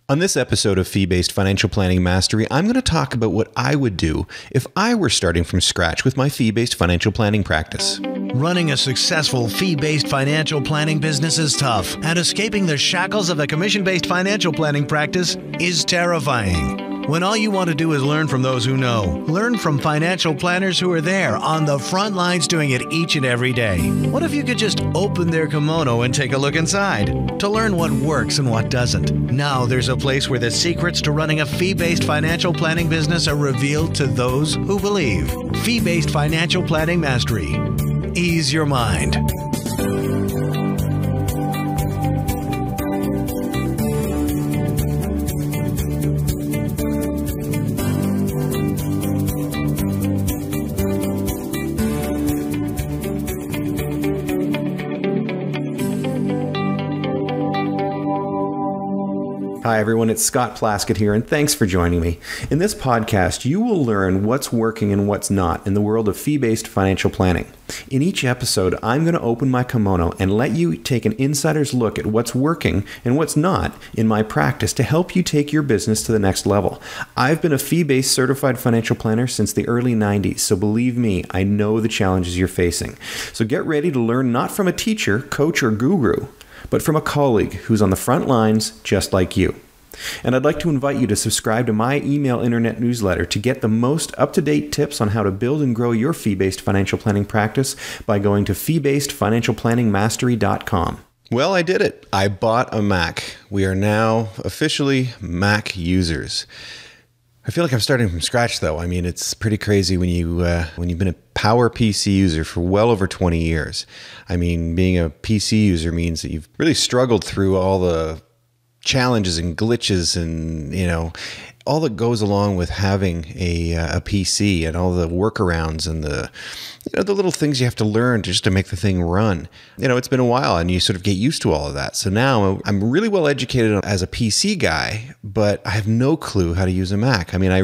On this episode of Fee-Based Financial Planning Mastery, I'm going to talk about what I would do if I were starting from scratch with my fee-based financial planning practice. Running a successful fee-based financial planning business is tough, and escaping the shackles of a commission-based financial planning practice is terrifying. When all you want to do is learn from those who know, learn from financial planners who are there on the front lines doing it each and every day. What if you could just open their kimono and take a look inside to learn what works and what doesn't? Now there's a place where the secrets to running a fee-based financial planning business are revealed to those who believe. Fee-based financial planning mastery. Ease your mind. Hi everyone, it's Scott Plaskett here, and thanks for joining me. In this podcast, you will learn what's working and what's not in the world of fee-based financial planning. In each episode, I'm going to open my kimono and let you take an insider's look at what's working and what's not in my practice to help you take your business to the next level. I've been a fee-based certified financial planner since the early 90s, so believe me, I know the challenges you're facing. So get ready to learn not from a teacher, coach, or guru, but from a colleague who's on the front lines just like you. And I'd like to invite you to subscribe to my email internet newsletter to get the most up-to-date tips on how to build and grow your fee-based financial planning practice by going to feebasedfinancialplanningmastery.com. Well, I did it. I bought a Mac. We are now officially Mac users. I feel like I'm starting from scratch, though. I mean, it's pretty crazy when you've been a Power PC user for well over 20 years. I mean, being a PC user means that you've really struggled through all the challenges and glitches and, all that goes along with having a PC and all the workarounds and the little things you have to learn just to make the thing run. It's been a while and you sort of get used to all of that. So now I'm really well educated as a PC guy, but I have no clue how to use a Mac. I mean, I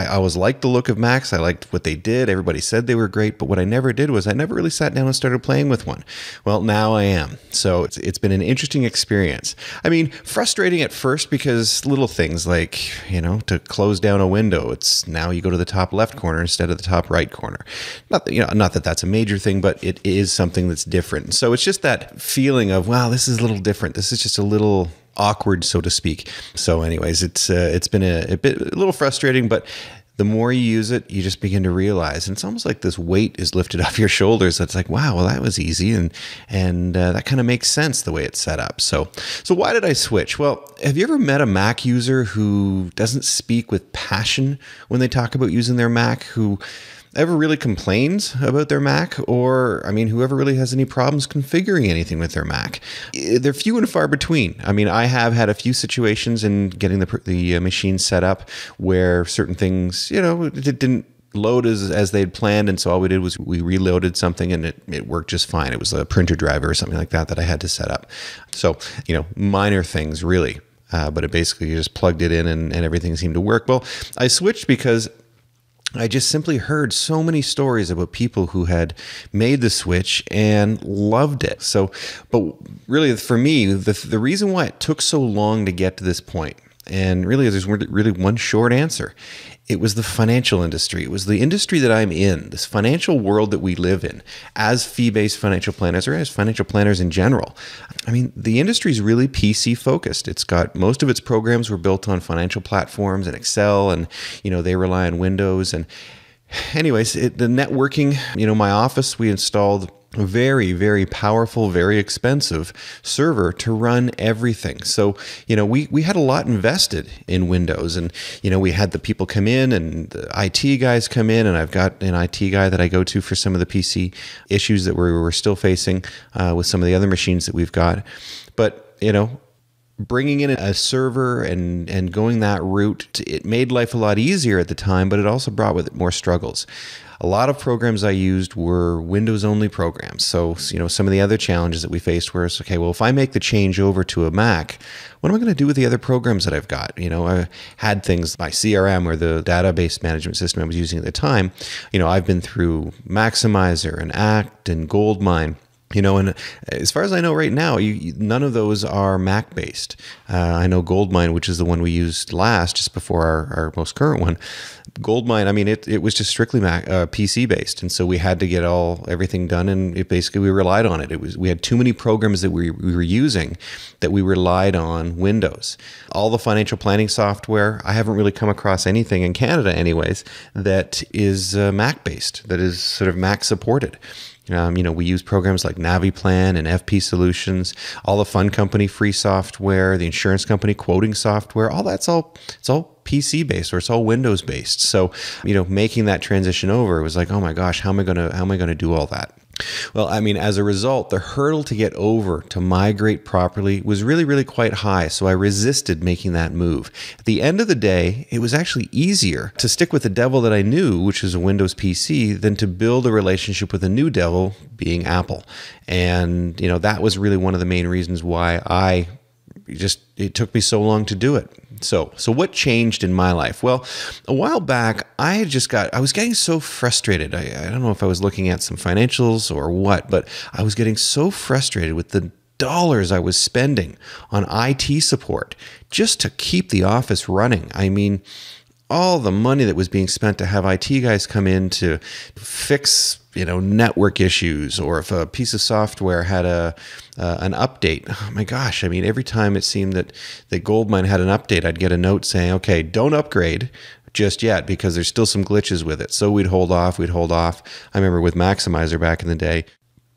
always liked the look of Macs. I liked what they did. Everybody said they were great, but what I never did was I never really sat down and started playing with one. Well, now I am. So it's been an interesting experience. I mean, frustrating at first because little things like, to close down a window, it's now you go to the top left corner instead of the top right corner. Not that that's a major thing, but it is something that's different. So it's just that feeling of, wow, this is a little different. This is just a little awkward, so to speak. So anyways, it's been a little frustrating, but the more you use it, you just begin to realize, and it's almost like this weight is lifted off your shoulders. That's like, wow, well, that was easy, and that kind of makes sense the way it's set up. So why did I switch? Well, have you ever met a Mac user who doesn't speak with passion when they talk about using their Mac, who ever really complains about their Mac, or, who ever really has any problems configuring anything with their Mac? They're few and far between. I mean, I have had a few situations in getting the machine set up where certain things, it didn't load as they'd planned, and so all we did was we reloaded something and it worked just fine. It was a printer driver or something like that I had to set up. So, minor things really, but it basically you just plugged it in and everything seemed to work. Well, I switched because I just simply heard so many stories about people who had made the switch and loved it. So, but really for me, the reason why it took so long to get to this point, and really there's really one short answer. It was the financial industry. It was the industry that I'm in, this financial world that we live in as fee-based financial planners or as financial planners in general. I mean, the industry is really PC focused. It's got most of its programs were built on financial platforms and Excel, and, they rely on Windows. And anyways, the networking, my office, we installed a very, very powerful, very expensive server to run everything. So, we had a lot invested in Windows, and, we had the people come in and the IT guys come in, and I've got an IT guy that I go to for some of the PC issues that we're still facing with some of the other machines that we've got. But, bringing in a server and going that route, it made life a lot easier at the time, but it also brought with it more struggles. A lot of programs I used were Windows-only programs. So, some of the other challenges that we faced were, okay, well, if I make the change over to a Mac, what am I going to do with the other programs that I've got? I had things like CRM or the database management system I was using at the time. I've been through Maximizer and Act and Goldmine. And as far as I know right now, none of those are Mac based. I know Goldmine, which is the one we used last, just before our most current one. Goldmine, I mean, it was just strictly Mac, PC based, and so we had to get everything done, and we relied on it. We had too many programs that we were using that we relied on Windows. All the financial planning software, I haven't really come across anything in Canada, anyways, that is Mac based, that is sort of Mac supported. We use programs like NaviPlan and FP Solutions, all the fund company free software, the insurance company quoting software, it's all PC based, or it's all Windows based. So, making that transition over, it was like, oh my gosh, how am I going to do all that? Well, I mean, as a result, the hurdle to get over to migrate properly was really, really quite high. So I resisted making that move. At the end of the day, it was actually easier to stick with the devil that I knew, which is a Windows PC, than to build a relationship with a new devil, being Apple. And, that was really one of the main reasons why it took me so long to do it. So what changed in my life? Well, a while back, I was getting so frustrated. I don't know if I was looking at some financials or what, but I was getting so frustrated with the dollars I was spending on IT support just to keep the office running. I mean, all the money that was being spent to have IT guys come in to fix, network issues, or if a piece of software had an update. Oh my gosh. I mean, every time it seemed that Goldmine had an update, I'd get a note saying, okay, don't upgrade just yet because there's still some glitches with it. So we'd hold off. I remember with Maximizer back in the day,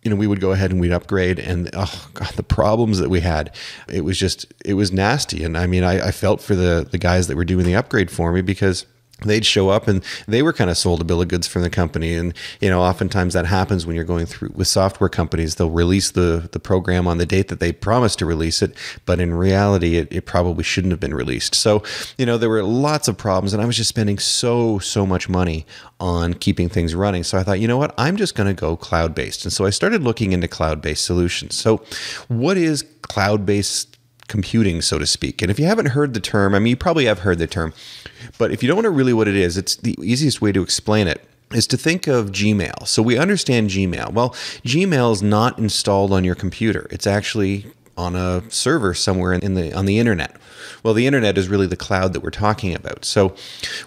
we would go ahead and we'd upgrade, and oh God, the problems that we had, it was nasty. And I mean, I felt for the guys that were doing the upgrade for me, because they'd show up and they were kind of sold a bill of goods from the company. And, oftentimes that happens when you're going through with software companies. They'll release the program on the date that they promised to release it, but in reality, it probably shouldn't have been released. So, there were lots of problems, and I was just spending so much money on keeping things running. So I thought, you know what, I'm just going to go cloud-based. And so I started looking into cloud-based solutions. So what is cloud-based computing, so to speak? And if you haven't heard the term, I mean, you probably have heard the term, but if you don't know really what it is, it's the easiest way to explain it is to think of Gmail. So we understand Gmail. Well, Gmail is not installed on your computer. It's actually on a server somewhere on the internet. Well, the internet is really the cloud that we're talking about. So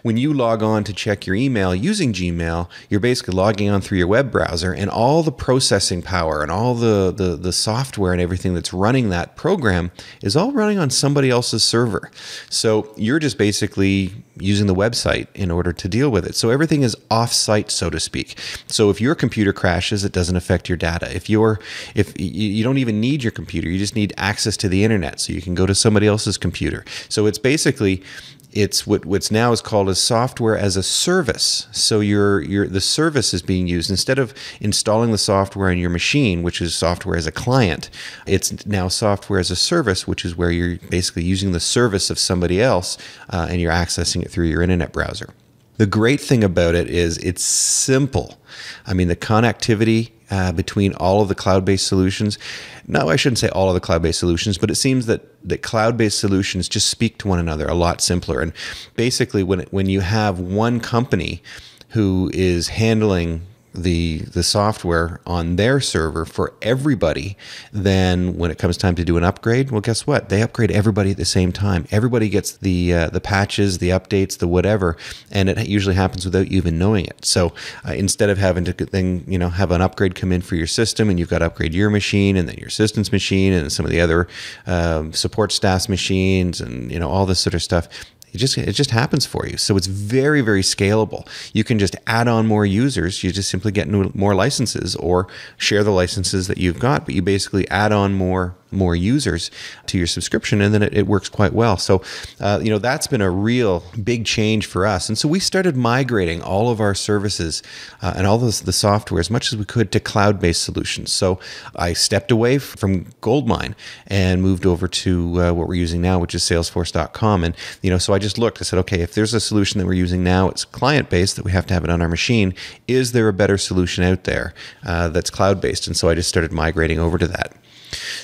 when you log on to check your email using Gmail, you're basically logging on through your web browser, and all the processing power and all the software and everything that's running that program is all running on somebody else's server. So you're just basically using the website in order to deal with it. So everything is off-site, so to speak. So if your computer crashes, it doesn't affect your data. If you don't even need your computer, you just need access to the internet, so you can go to somebody else's computer. So it's basically, it's what's now is called as software as a service. So the service is being used instead of installing the software on your machine, which is software as a client. It's now software as a service, which is where you're basically using the service of somebody else, and you're accessing it through your internet browser. The great thing about it is it's simple. I mean, the connectivity between all of the cloud-based solutions. No, I shouldn't say all of the cloud-based solutions, but it seems that cloud-based solutions just speak to one another a lot simpler. And basically, when you have one company who is handling the software on their server for everybody, then when it comes time to do an upgrade, well, guess what? They upgrade everybody at the same time. Everybody gets the patches, the updates, the whatever, and it usually happens without you even knowing it. So instead of having to then have an upgrade come in for your system, and you've got to upgrade your machine and then your assistant's machine and some of the other support staff's machines and all this sort of stuff. It just happens for you. So it's very, very scalable. You can just add on more users. You just simply get more licenses or share the licenses that you've got, but you basically add on more users to your subscription, and then it works quite well. So, that's been a real big change for us. And so we started migrating all of our services and all the software as much as we could to cloud-based solutions. So I stepped away from Goldmine and moved over to what we're using now, which is Salesforce.com. And, so I just looked, I said, okay, if there's a solution that we're using now, it's client-based, that we have to have it on our machine. Is there a better solution out there that's cloud-based? And so I just started migrating over to that.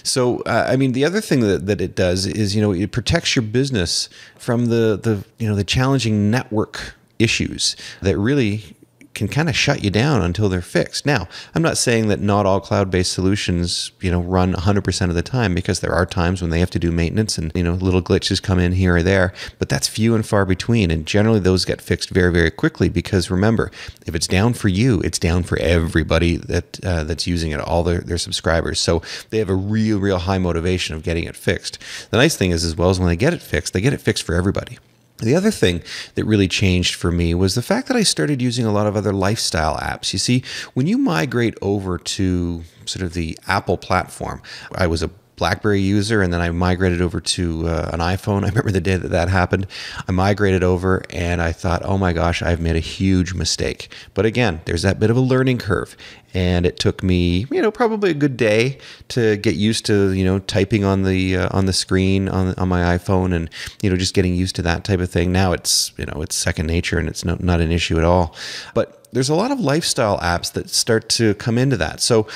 So, the other thing that it does is, it protects your business from the challenging network issues that really can kind of shut you down until they're fixed. Now, I'm not saying that not all cloud-based solutions, run 100% of the time, because there are times when they have to do maintenance and, little glitches come in here or there, but that's few and far between. And generally those get fixed very, very quickly, because remember, if it's down for you, it's down for everybody that's using it, all their subscribers. So they have a real high motivation of getting it fixed. The nice thing is, as well, as when they get it fixed for everybody. The other thing that really changed for me was the fact that I started using a lot of other lifestyle apps. You see, when you migrate over to sort of the Apple platform, I was a BlackBerry user, and then I migrated over to an iPhone. I remember the day that happened. I migrated over and I thought, oh my gosh, I've made a huge mistake. But again, there's that bit of a learning curve. And it took me, probably a good day to get used to, typing on the screen on my iPhone, and just getting used to that type of thing. Now it's second nature, and it's not an issue at all. But there's a lot of lifestyle apps that start to come into that. So,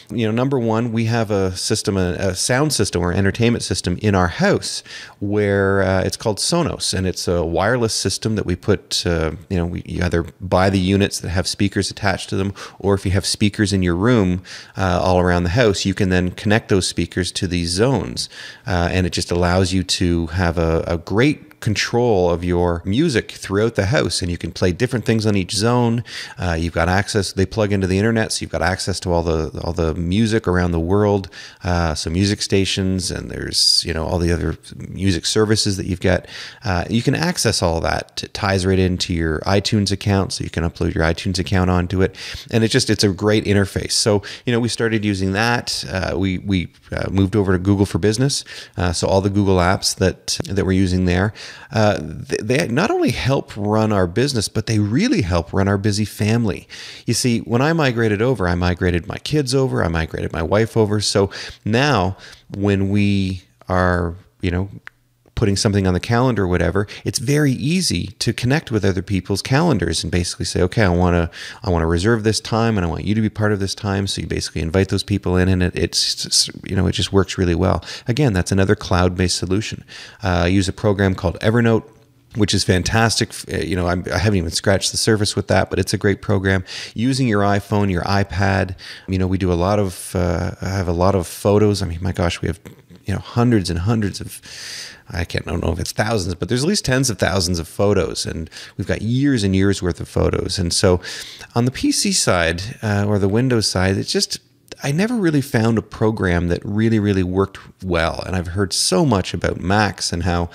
number one, we have a system, a sound system or entertainment system in our house where it's called Sonos, and it's a wireless system that we put. You either buy the units that have speakers attached to them, or if you have speakers in your room all around the house, you can then connect those speakers to these zones, and it just allows you to have a great control of your music throughout the house, and you can play different things on each zone. You've got access; they plug into the internet, so you've got access to all the music around the world. So music stations, and there's all the other music services that you've got. You can access all that. It ties right into your iTunes account, so you can upload your iTunes account onto it, and it's a great interface. So we started using that. We moved over to Google for Business, so all the Google apps that we're using there. They not only help run our business, but they really help run our busy family. You see, when I migrated over, I migrated my kids over, I migrated my wife over. So now when we are, putting something on the calendar or whatever, it's very easy to connect with other people's calendars and basically say, okay, I want to reserve this time, and I want you to be part of this time. So you basically invite those people in, and it just works really well. Again, that's another cloud-based solution. I use a program called Evernote, which is fantastic. I haven't even scratched the surface with that, but it's a great program. Using your iPhone, your iPad, we do I have a lot of photos. I mean, my gosh, we have hundreds and hundreds of, I don't know if it's thousands, but there's at least tens of thousands of photos, and we've got years and years worth of photos. And so on the PC side or the Windows side, I never really found a program that really worked well. And I've heard so much about Macs and how,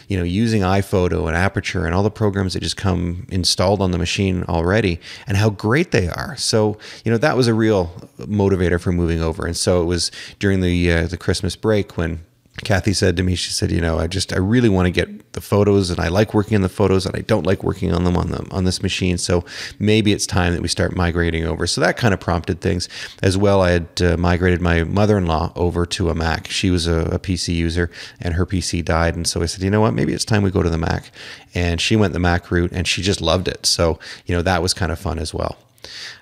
using iPhoto and Aperture and all the programs that just come installed on the machine already, and how great they are. So, that was a real motivator for moving over. And so it was during the Christmas break when Kathy said to me, she said, I really want to get the photos, and I like working on the photos, and I don't like working on them on this machine. So maybe it's time that we start migrating over. So that kind of prompted things as well. I had migrated my mother-in-law over to a Mac. She was a PC user, and her PC died. And so I said, you know what, maybe it's time we go to the Mac. And she went the Mac route, and she just loved it. So, that was kind of fun as well.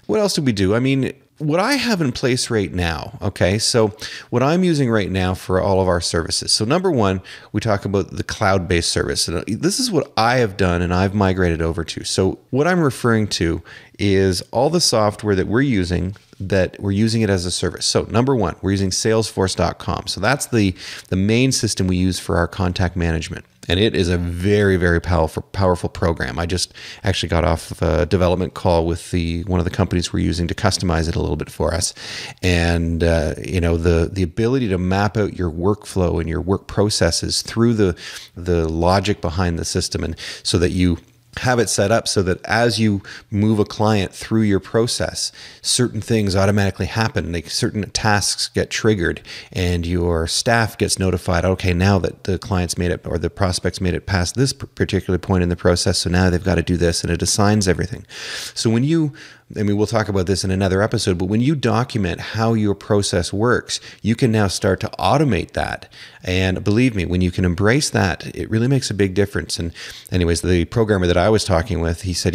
What else did we do? I mean, what I have in place right now, okay, so what I'm using right now for all of our services. So number one, we talk about the cloud-based service. And this is what I have done and I've migrated over to. So what I'm referring to is all the software that we're using it as a service. So number one, we're using Salesforce.com. So that's the main system we use for our contact management. And it is a very, very powerful program. I just actually got off of a development call with one of the companies we're using to customize it a little bit for us. And the ability to map out your workflow and your work processes through the logic behind the system, and so that you have it set up so that as you move a client through your process, certain things automatically happen. Like certain tasks get triggered, and your staff gets notified, okay, now that the client's made it or the prospect's made it past this particular point in the process, so now they've got to do this, and it assigns everything. So when you I mean, we'll talk about this in another episode, but when you document how your process works, you can now start to automate that. And believe me, when you can embrace that, it really makes a big difference. And anyways, the programmer that I was talking with, he said,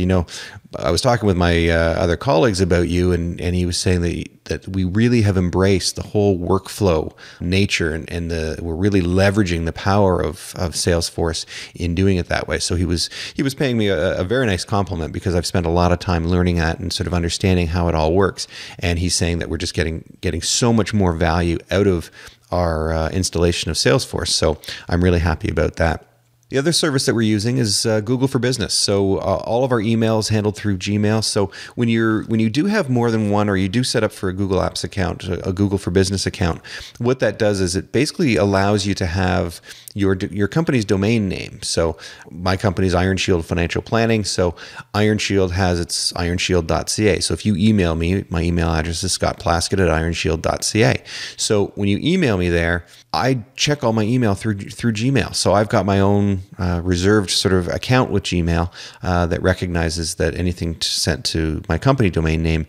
I was talking with my other colleagues about you, and he was saying that we really have embraced the whole workflow nature, and we're really leveraging the power of Salesforce in doing it that way. So he was paying me a very nice compliment, because I've spent a lot of time learning that and sort of understanding how it all works. And he's saying that we're just getting so much more value out of our installation of Salesforce. So I'm really happy about that. The other service that we're using is Google for Business. So all of our emails handled through Gmail. So when you do have more than one, or you do set up for a Google Apps account, a Google for Business account, what that does is it basically allows you to have your company's domain name. So my company's Iron Shield Financial Planning. So Iron Shield has its ironshield.ca. So if you email me, my email address is scottplaskett@ironshield.ca. So when you email me there, I check all my email through Gmail. So I've got my own reserved sort of account with Gmail that recognizes that anything sent to my company domain name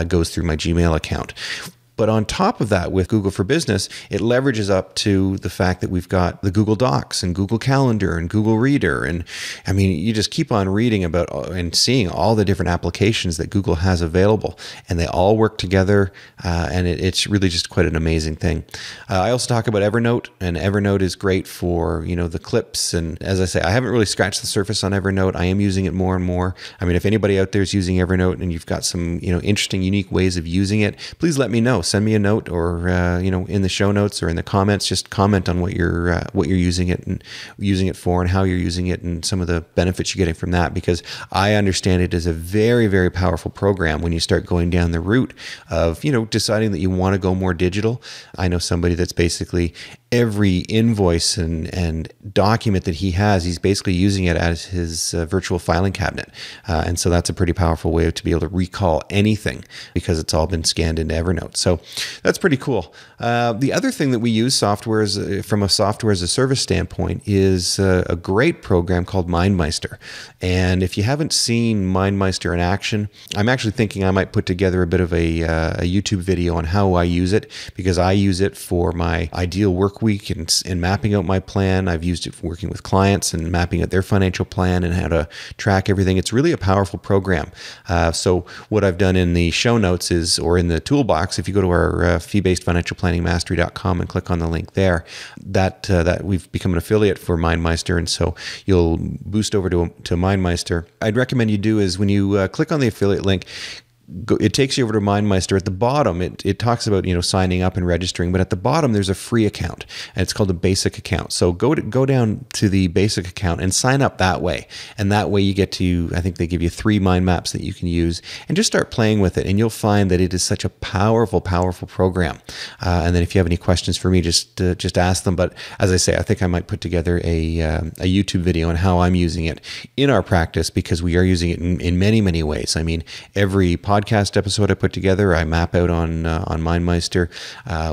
goes through my Gmail account. But on top of that, with Google for Business, it leverages up to the fact that we've got the Google Docs and Google Calendar and Google Reader. And I mean, you just keep on reading about and seeing all the different applications that Google has available, and they all work together. And it's really just quite an amazing thing. I also talk about Evernote, and Evernote is great for, the clips. And as I say, I haven't really scratched the surface on Evernote. I am using it more and more. I mean, if anybody out there is using Evernote and you've got some, interesting, unique ways of using it, please let me know. Send me a note, or in the show notes or in the comments, just comment on what you're using it for, and how you're using it, and some of the benefits you're getting from that, because I understand it as a very, very powerful program when you start going down the route of deciding that you want to go more digital. I know somebody that's basically every invoice and document that he has, he's basically using it as his virtual filing cabinet. And so that's a pretty powerful way to be able to recall anything, because it's all been scanned into Evernote. So that's pretty cool. The other thing that we use from a software as a service standpoint is a great program called MindMeister. And if you haven't seen MindMeister in action, I'm actually thinking I might put together a bit of a YouTube video on how I use it, because I use it for my ideal work week and mapping out my plan. I've used it for working with clients and mapping out their financial plan and how to track everything. It's really a powerful program. So what I've done in the show notes or in the toolbox, if you go to our fee-based financial planning mastery.com and click on the link there, that we've become an affiliate for MindMeister, and so you'll boost over to MindMeister. I'd recommend you do is when you click on the affiliate link, it takes you over to MindMeister. At the bottom, it talks about signing up and registering, but at the bottom there's a free account, and it's called a basic account. So go down to the basic account and sign up that way, and that way you get to, I think they give you 3 mind maps that you can use, and just start playing with it, and you'll find that it is such a powerful program. And then if you have any questions for me, just ask them. But as I say, I think I might put together a YouTube video on how I'm using it in our practice, because we are using it in many ways. I mean, every podcast episode I put together, I map out on MindMeister.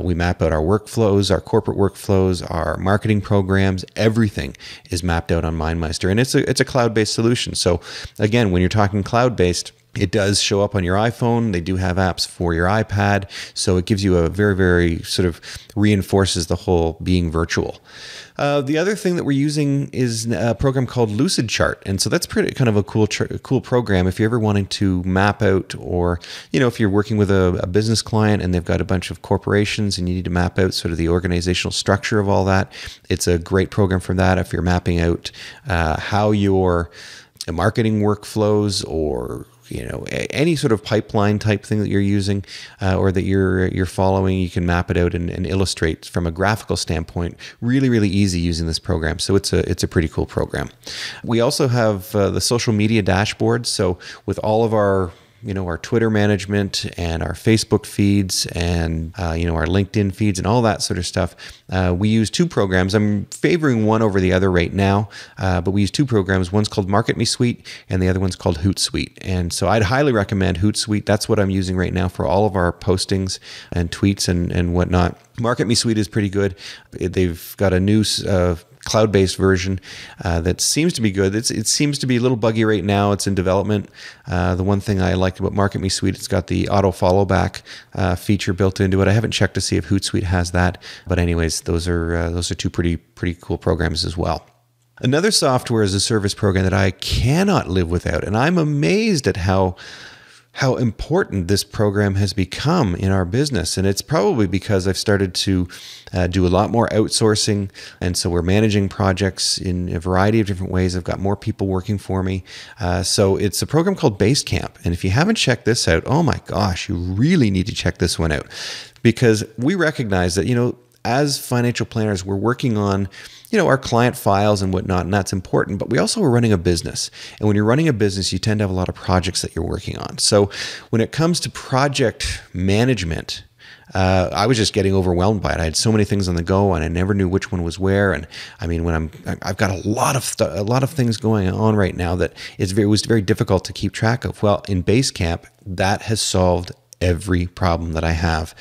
We map out our workflows, our corporate workflows, our marketing programs. Everything is mapped out on MindMeister, and it's a cloud-based solution. So again, when you're talking cloud-based, it does show up on your iPhone. They do have apps for your iPad. So it gives you a very, very sort of reinforces the whole being virtual. The other thing that we're using is a program called Lucidchart. And so that's pretty kind of a cool program if you're ever wanting to map out, or, if you're working with a business client and they've got a bunch of corporations and you need to map out sort of the organizational structure of all that. It's a great program for that. If you're mapping out how your marketing workflows, or any sort of pipeline type thing that you're using or that you're following, you can map it out and illustrate from a graphical standpoint. Really, really easy using this program. So it's a pretty cool program. We also have the social media dashboard. So with all of our our Twitter management and our Facebook feeds and, our LinkedIn feeds and all that sort of stuff. We use 2 programs. I'm favoring one over the other right now, but we use 2 programs. One's called Market Me Suite and the other one's called Hootsuite. And so I'd highly recommend Hootsuite. That's what I'm using right now for all of our postings and tweets and whatnot. Market Me Suite is pretty good. They've got a new cloud-based version that seems to be good. It seems to be a little buggy right now. It's in development. The one thing I liked about Market Me Suite, it's got the auto follow back feature built into it. I haven't checked to see if Hootsuite has that, but anyways, those are two pretty cool programs as well. Another software as a service program that I cannot live without, and I'm amazed at how important this program has become in our business. And it's probably because I've started to do a lot more outsourcing. And so we're managing projects in a variety of different ways. I've got more people working for me. So it's a program called Basecamp. And if you haven't checked this out, oh my gosh, you really need to check this one out, because we recognize that, as financial planners, we're working on our client files and whatnot, and that's important, but we also are running a business. And when you're running a business, you tend to have a lot of projects that you're working on. So when it comes to project management, I was just getting overwhelmed by it. I had so many things on the go, and I never knew which one was where. And I mean, I've got a lot of things going on right now that it was very difficult to keep track of. Well, in Basecamp, that has solved every problem that I have,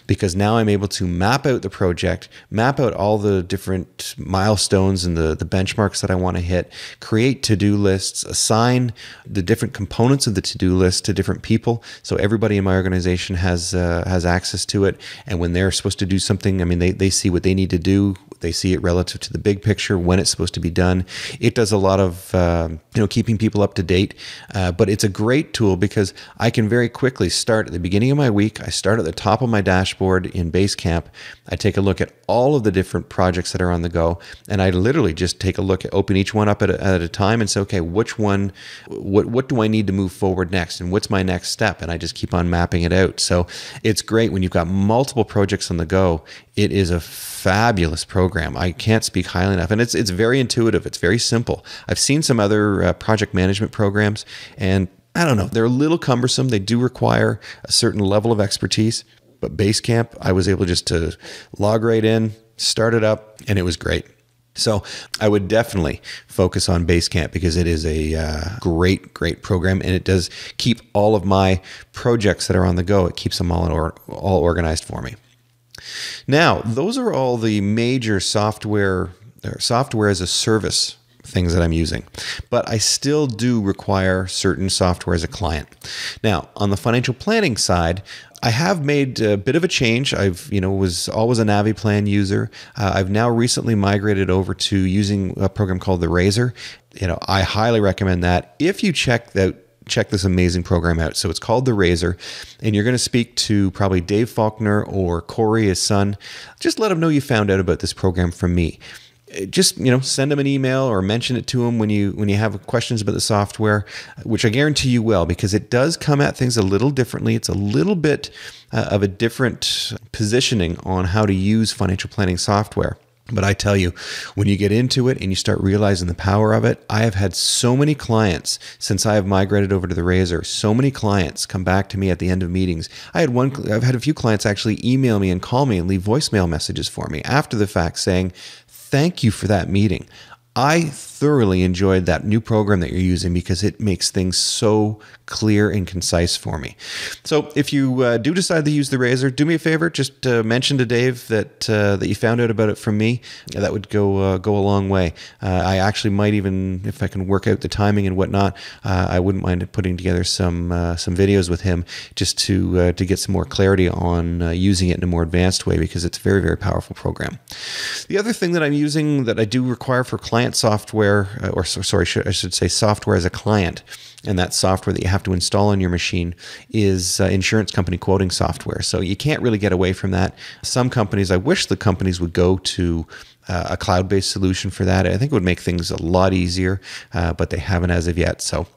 because now I'm able to map out the project, map out all the different milestones and the benchmarks that I want to hit, create to-do lists, assign the different components of the to-do list to different people. So everybody in my organization has access to it. And when they're supposed to do something, I mean, they see what they need to do. They see it relative to the big picture, when it's supposed to be done. It does a lot of keeping people up to date, but it's a great tool because I can very quickly start at the beginning of my week. I start at the top of my dashboard in Basecamp. I take a look at all of the different projects that are on the go, and I literally just take a look at, open each one up at a time and say, okay, which one, what do I need to move forward next, and what's my next step? And I just keep on mapping it out. So it's great when you've got multiple projects on the go. It is a fabulous program. I can't speak highly enough. And it's very intuitive. It's very simple. I've seen some other project management programs, and I don't know, they're a little cumbersome. They do require a certain level of expertise. But Basecamp, I was able just to log right in, start it up, and it was great. So I would definitely focus on Basecamp because it is a great program, and it does keep all of my projects that are on the go. It keeps them all organized for me. Now, those are all the major software as a service things that I'm using, but I still do require certain software as a client. Now, on the financial planning side, I have made a bit of a change. Was always a NaviPlan user. I've now recently migrated over to using a program called the Razor. I highly recommend that if you check this amazing program out. So it's called the Razor, and you're going to speak to probably Dave Faulkner or Corey, his son. Just let him know you found out about this program from me. Just send him an email or mention it to him when you have questions about the software, which I guarantee you will, because it does come at things a little differently. It's a little bit of a different positioning on how to use financial planning software. But I tell you, when you get into it and you start realizing the power of it, I have had so many clients since I have migrated over to the Razor. So many clients come back to me at the end of meetings. I've had a few clients actually email me and call me and leave voicemail messages for me after the fact saying, "Thank you for that meeting. I thoroughly enjoyed that new program that you're using because it makes things so clear and concise for me." So if you do decide to use the Razor, do me a favor, just mention to Dave that you found out about it from me. That would go a long way. I actually might even, if I can work out the timing and whatnot, I wouldn't mind putting together some videos with him just to get some more clarity on using it in a more advanced way, because it's a very powerful program. The other thing that I'm using that I do require for client software, I should say software as a client, and that software that you have to install on your machine, is insurance company quoting software. So you can't really get away from that. Some companies, I wish the companies would go to a cloud-based solution for that. I think it would make things a lot easier, but they haven't as of yet. So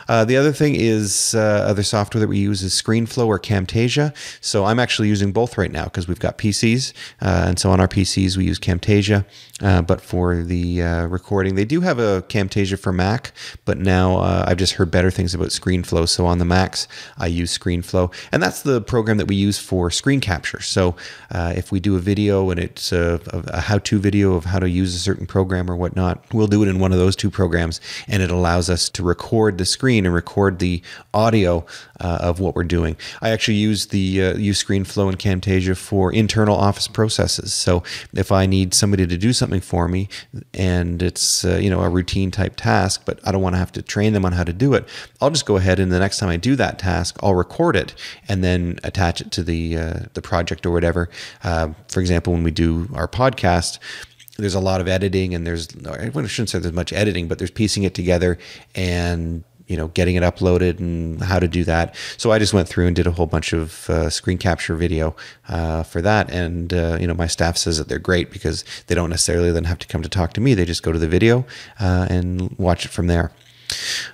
the other thing is other software that we use is ScreenFlow or Camtasia. So I'm actually using both right now because we've got PCs. And so on our PCs, we use Camtasia. But for the recording, they do have a Camtasia for Mac, but now I've just heard better things about ScreenFlow. So on the Macs, I use ScreenFlow. And that's the program that we use for screen capture. So if we do a video and it's a how-to video, video of how to use a certain program or whatnot, we'll do it in one of those two programs, and it allows us to record the screen and record the audio of what we're doing. I actually use use ScreenFlow and Camtasia for internal office processes. So if I need somebody to do something for me and it's a routine type task, but I don't want to have to train them on how to do it, I'll just go ahead and the next time I do that task, I'll record it and then attach it to the project or whatever. For example, when we do our podcast, there's a lot of editing, and I shouldn't say there's much editing, but there's piecing it together and getting it uploaded and how to do that. So I just went through and did a whole bunch of screen capture video for that. And, my staff says that they're great because they don't necessarily then have to come to talk to me. They just go to the video and watch it from there.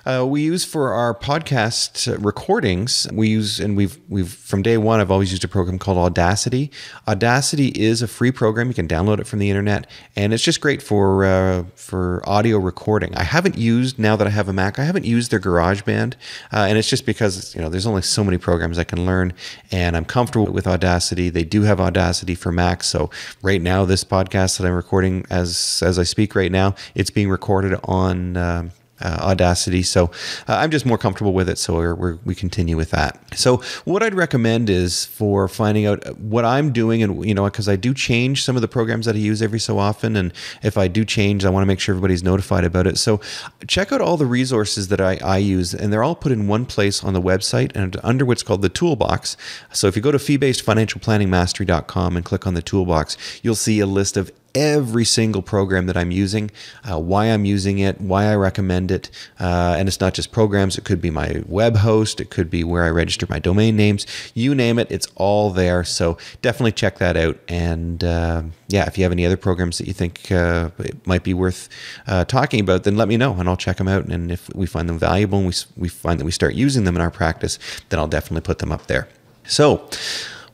We use for our podcast recordings, we've from day one, I've always used a program called Audacity. Audacity is a free program. You can download it from the internet, and it's just great for audio recording. I haven't used, now that I have a Mac, I haven't used their GarageBand, and it's just because, there's only so many programs I can learn, and I'm comfortable with Audacity. They do have Audacity for Mac, so right now, this podcast that I'm recording as I speak right now, it's being recorded on Audacity. So I'm just more comfortable with it. So we continue with that. So what I'd recommend is for finding out what I'm doing, and, because I do change some of the programs that I use every so often. And if I do change, I want to make sure everybody's notified about it. So check out all the resources that I use, and they're all put in one place on the website and under what's called the toolbox. So if you go to fee-basedfinancialplanningmastery.com and click on the toolbox, you'll see a list of every single program that I'm using, why I'm using it, why I recommend it. And it's not just programs. It could be my web host. It could be where I register my domain names. You name it, it's all there. So definitely check that out. And if you have any other programs that you think it might be worth talking about, then let me know and I'll check them out. And if we find them valuable and we find that we start using them in our practice, then I'll definitely put them up there. So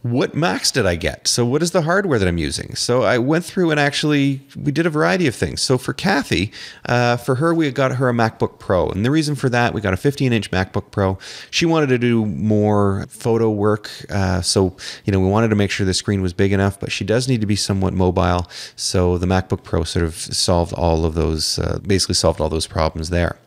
what Macs did I get? So what is the hardware that I'm using? So I went through and we did a variety of things. So for Kathy, for her, we got her a MacBook Pro. And the reason for that, we got a 15-inch MacBook Pro. She wanted to do more photo work. So we wanted to make sure the screen was big enough, but she does need to be somewhat mobile. So the MacBook Pro sort of solved all of those, basically solved all those problems there.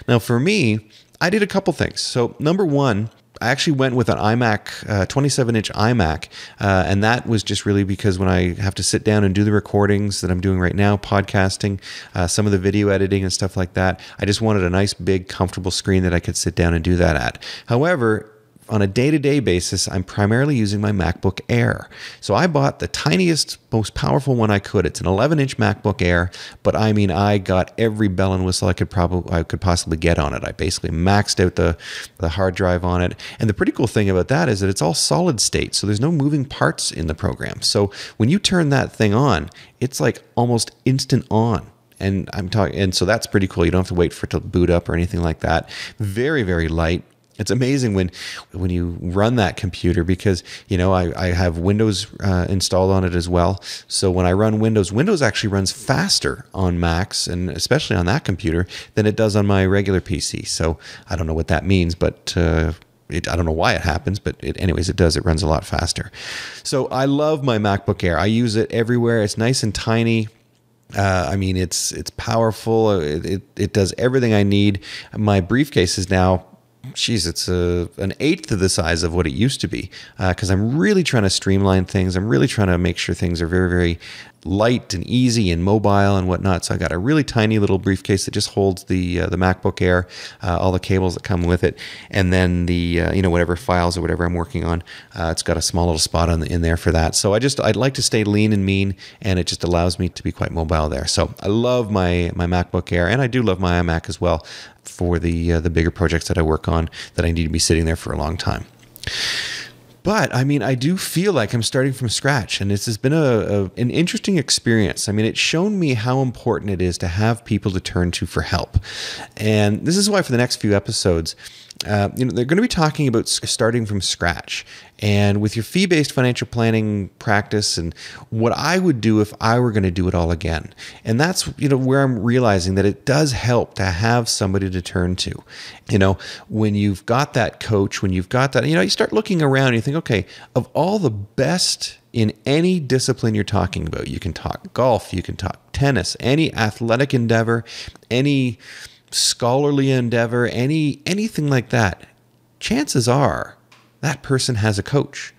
Now for me, I did a couple things. So number one, I actually went with an iMac, 27-inch iMac, and that was just really because when I have to sit down and do the recordings that I'm doing right now, podcasting, some of the video editing and stuff like that, I just wanted a nice, big, comfortable screen that I could sit down and do that at. However, on a day-to-day basis, I'm primarily using my MacBook Air. So I bought the tiniest, most powerful one I could. It's an 11-inch MacBook Air, but I got every bell and whistle I could possibly get on it. I basically maxed out the hard drive on it. And the pretty cool thing about that is that it's all solid state, so there's no moving parts in the program. So when you turn that thing on, it's like almost instant on. And so that's pretty cool. You don't have to wait for it to boot up or anything like that. Very, very light. It's amazing when you run that computer because, I have Windows installed on it as well. So when I run Windows actually runs faster on Macs and especially on that computer than it does on my regular PC. So I don't know what that means, but I don't know why it happens, but anyways, it does. It runs a lot faster. So I love my MacBook Air. I use it everywhere. It's nice and tiny. It's powerful. It does everything I need. My briefcase is now, it's an eighth of the size of what it used to be because I'm really trying to streamline things. I'm really trying to make sure things are very, very light and easy and mobile and whatnot. So I got a really tiny little briefcase that just holds the MacBook Air, all the cables that come with it, and then the whatever files or whatever I'm working on. It's got a small little spot in there for that. So I'd like to stay lean and mean, and it just allows me to be quite mobile there. So I love my MacBook Air, and I do love my iMac as well for the bigger projects that I work on that I need to be sitting there for a long time. But I do feel like I'm starting from scratch, and this has been an interesting experience. It's shown me how important it is to have people to turn to for help. And this is why for the next few episodes, they're going to be talking about starting from scratch and with your fee-based financial planning practice and what I would do if I were going to do it all again. And that's, where I'm realizing that it does help to have somebody to turn to. When you've got that coach, when you've got that, you start looking around and you think, okay, of all the best in any discipline you're talking about. You can talk golf, you can talk tennis, any athletic endeavor, any scholarly endeavor, anything like that. Chances are that person has a coach.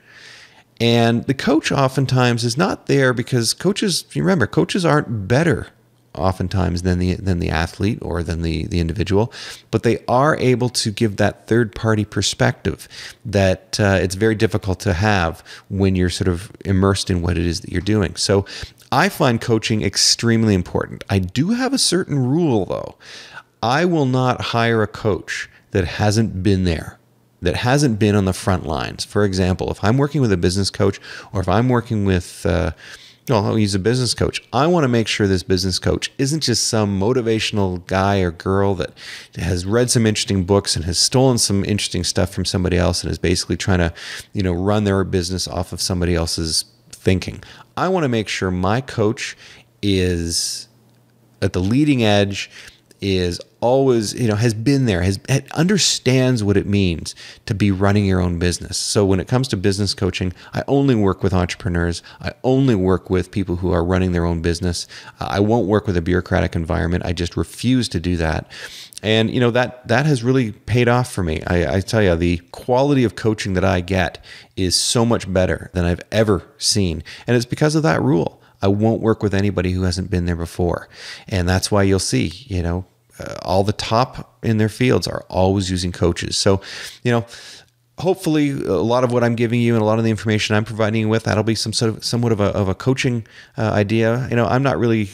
And the coach oftentimes is not there because coaches, remember, coaches aren't better oftentimes than the athlete or than the individual, but they are able to give that third party perspective that it's very difficult to have when you're sort of immersed in what it is that you're doing. So I find coaching extremely important. I do have a certain rule though. I will not hire a coach that hasn't been there, that hasn't been on the front lines. For example, if I'm working with a business coach or if I'm working with he's a business coach. I want to make sure this business coach isn't just some motivational guy or girl that has read some interesting books and has stolen some interesting stuff from somebody else and is basically trying to, run their business off of somebody else's thinking. I want to make sure my coach is at the leading edge, is always, has been there, understands what it means to be running your own business. So when it comes to business coaching, I only work with entrepreneurs. I only work with people who are running their own business. I won't work with a bureaucratic environment. I just refuse to do that. And, that has really paid off for me. I tell you, the quality of coaching that I get is so much better than I've ever seen. And it's because of that rule. I won't work with anybody who hasn't been there before. And that's why you'll see, all the top in their fields are always using coaches. So, hopefully a lot of what I'm giving you and a lot of the information I'm providing you with, that'll be somewhat of a coaching idea. I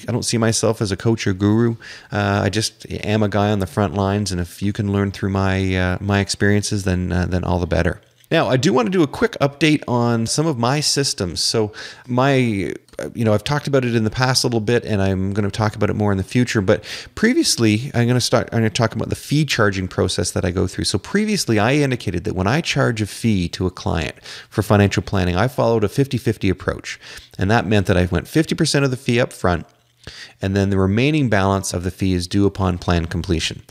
don't see myself as a coach or guru. I just am a guy on the front lines. And if you can learn through my experiences, then all the better. Now, I do want to do a quick update on some of my systems. So I've talked about it in the past a little bit, and I'm going to talk about it more in the future. But previously, I'm going to talk about the fee charging process that I go through. So previously, I indicated that when I charge a fee to a client for financial planning, I followed a 50-50 approach. And that meant that I went 50% of the fee up front, and then the remaining balance of the fee is due upon plan completion.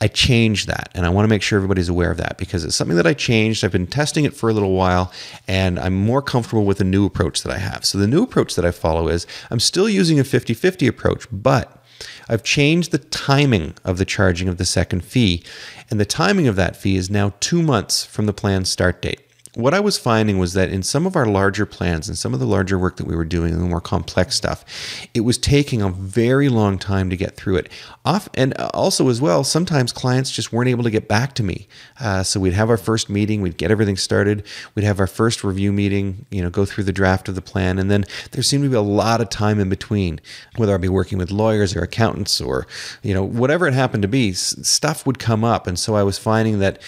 I changed that, and I want to make sure everybody's aware of that because it's something that I changed. I've been testing it for a little while, and I'm more comfortable with the new approach that I have. So the new approach that I follow is I'm still using a 50-50 approach, but I've changed the timing of the charging of the second fee, and the timing of that fee is now 2 months from the plan's start date. What I was finding was that in some of our larger plans and some of the larger work that we were doing, the more complex stuff, it was taking a very long time to get through it. And also as well, sometimes clients just weren't able to get back to me. So we'd have our first meeting, we'd get everything started, we'd have our first review meeting, go through the draft of the plan, and then there seemed to be a lot of time in between, whether I'd be working with lawyers or accountants or, whatever it happened to be, stuff would come up. And so I was finding that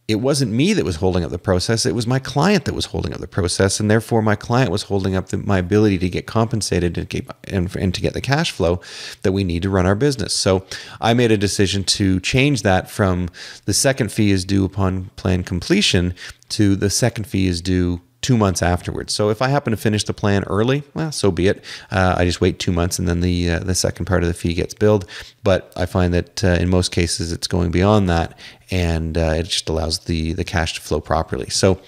it wasn't me that was holding up the process. It was my client that was holding up the process. And therefore, my client was holding up my ability to get compensated and to get the cash flow that we need to run our business. So I made a decision to change that from the second fee is due upon plan completion to the second fee is due 2 months afterwards. So if I happen to finish the plan early, well, so be it. I just wait 2 months and then the second part of the fee gets billed. But I find that in most cases it's going beyond that, and it just allows the cash to flow properly. So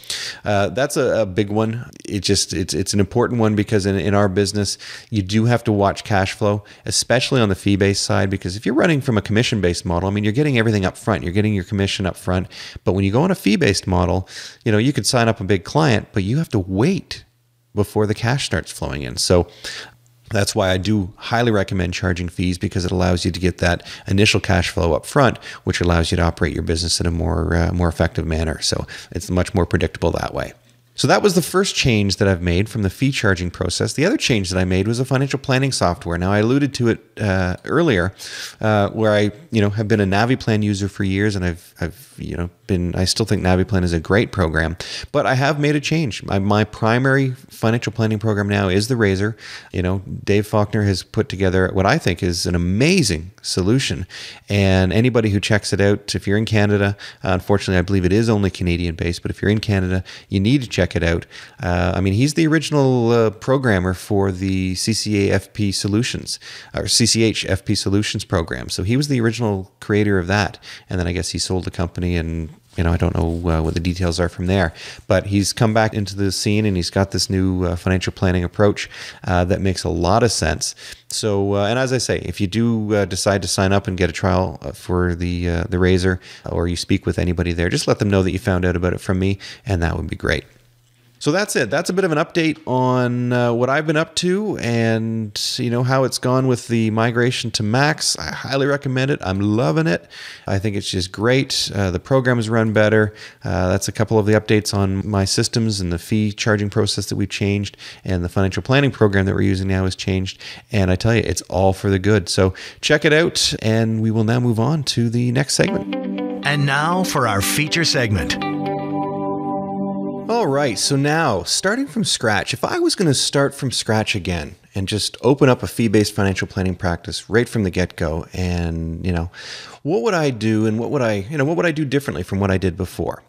that's a big one. It's an important one because in our business, you do have to watch cash flow, especially on the fee-based side, because if you're running from a commission-based model, you're getting everything up front. You're getting your commission up front. But when you go on a fee-based model, you could sign up a big client, but you have to wait before the cash starts flowing in. So that's why I do highly recommend charging fees, because it allows you to get that initial cash flow up front, which allows you to operate your business in a more effective manner. So it's much more predictable that way. So that was the first change that I've made from the fee charging process. The other change that I made was a financial planning software. Now, I alluded to it earlier, where I have been a NaviPlan user for years, and I still think NaviPlan is a great program, but I have made a change. My primary financial planning program now is the Razor. Dave Faulkner has put together what I think is an amazing solution, and anybody who checks it out, if you're in Canada, unfortunately, I believe it is only Canadian based, but if you're in Canada, you need to check it out. He's the original programmer for the CCA FP Solutions, or CCH FP Solutions program. So he was the original creator of that. And then I guess he sold the company and I don't know what the details are from there, but he's come back into the scene and he's got this new financial planning approach that makes a lot of sense. So, and as I say, if you do decide to sign up and get a trial for the razor, or you speak with anybody there, just let them know that you found out about it from me, and that would be great. So that's it. That's a bit of an update on what I've been up to and, how it's gone with the migration to Max. I highly recommend it. I'm loving it. I think it's just great. The program is run better. That's a couple of the updates on my systems and the fee charging process that we've changed, and the financial planning program that we're using now has changed. And I tell you, it's all for the good. So check it out, and we will now move on to the next segment. And now for our feature segment. All right, so now, starting from scratch, if I was going to start from scratch again and just open up a fee-based financial planning practice right from the get-go, and, what would I do, and what would I do differently from what I did before?